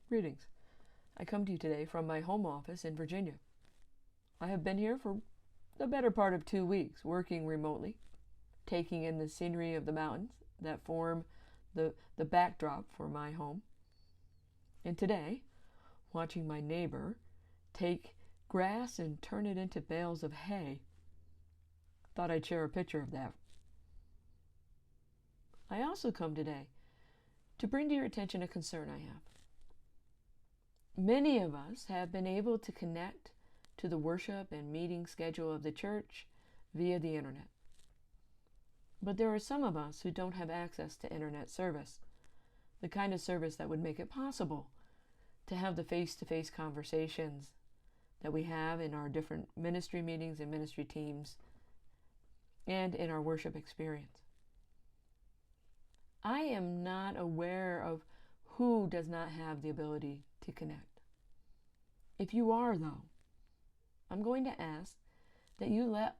Greetings. I come to you today from my home office in Virginia. I have been here for the better part of 2 weeks, working remotely, taking in the scenery of the mountains that form the backdrop for my home. And today, watching my neighbor take grass and turn it into bales of hay. Thought I'd share a picture of that. I also come today to bring to your attention a concern I have. Many of us have been able to connect to the worship and meeting schedule of the church via the internet. But there are some of us who don't have access to internet service, the kind of service that would make it possible to have the face-to-face conversations that we have in our different ministry meetings and ministry teams and in our worship experience. I am not aware of who does not have the ability to connect. If you are, though, I'm going to ask that you let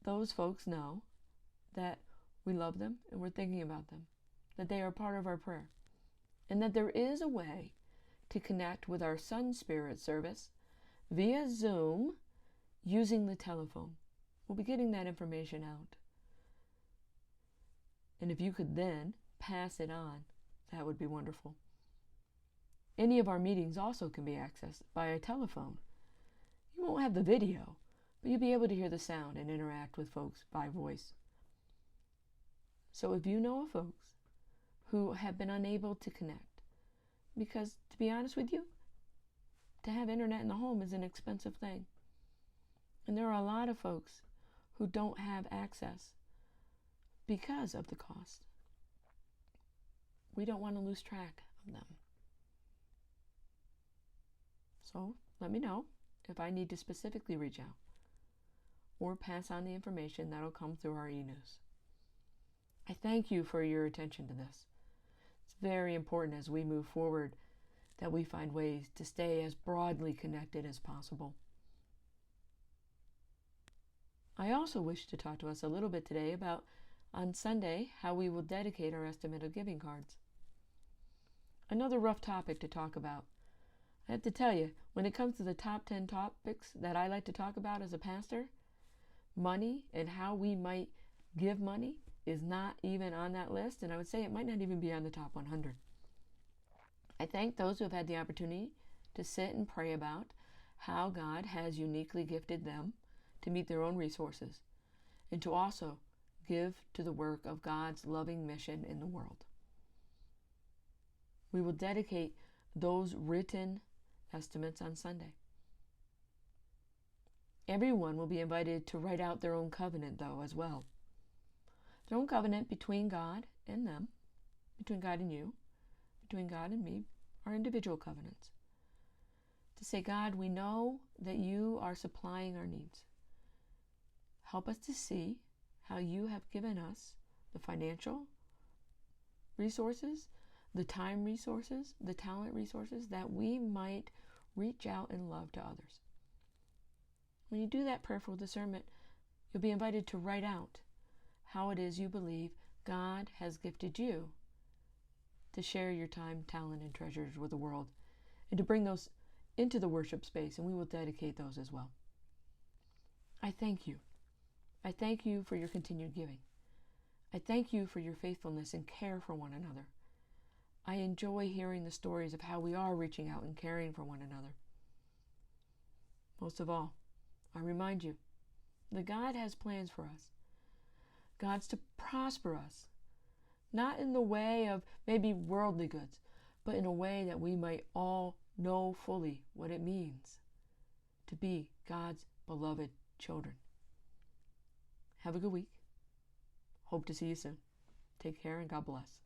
those folks know that we love them and we're thinking about them, that they are part of our prayer, and that there is a way to connect with our Sun Spirit service via Zoom using the telephone. We'll be getting that information out. And if you could then pass it on, that would be wonderful. Any of our meetings also can be accessed by a telephone. You won't have the video, but you'll be able to hear the sound and interact with folks by voice. So if you know of folks who have been unable to connect, because to be honest with you, to have internet in the home is an expensive thing. And there are a lot of folks who don't have access because of the cost. We don't want to lose track of them. So let me know if I need to specifically reach out or pass on the information that'll come through our e-news. I thank you for your attention to this. It's very important as we move forward that we find ways to stay as broadly connected as possible. I also wish to talk to us a little bit today about, on Sunday, how we will dedicate our estimate of giving cards. Another rough topic to talk about. I have to tell you, when it comes to the top 10 topics that I like to talk about as a pastor, money and how we might give money is not even on that list, and I would say it might not even be on the top 100. I thank those who have had the opportunity to sit and pray about how God has uniquely gifted them to meet their own resources and to also give to the work of God's loving mission in the world. We will dedicate those written estimates on Sunday. Everyone will be invited to write out their own covenant, though, as well. Their own covenant between God and them, between God and you, between God and me, our individual covenants. To say, God, we know that you are supplying our needs. Help us to see how you have given us the financial resources, the time resources, the talent resources, that we might reach out and love to others. When you do that prayerful discernment, you'll be invited to write out how it is you believe God has gifted you to share your time, talent, and treasures with the world, and to bring those into the worship space, and we will dedicate those as well. I thank you. I thank you for your continued giving. I thank you for your faithfulness and care for one another. I enjoy hearing the stories of how we are reaching out and caring for one another. Most of all, I remind you that God has plans for us. God's to prosper us, not in the way of maybe worldly goods, but in a way that we might all know fully what it means to be God's beloved children. Have a good week. Hope to see you soon. Take care and God bless.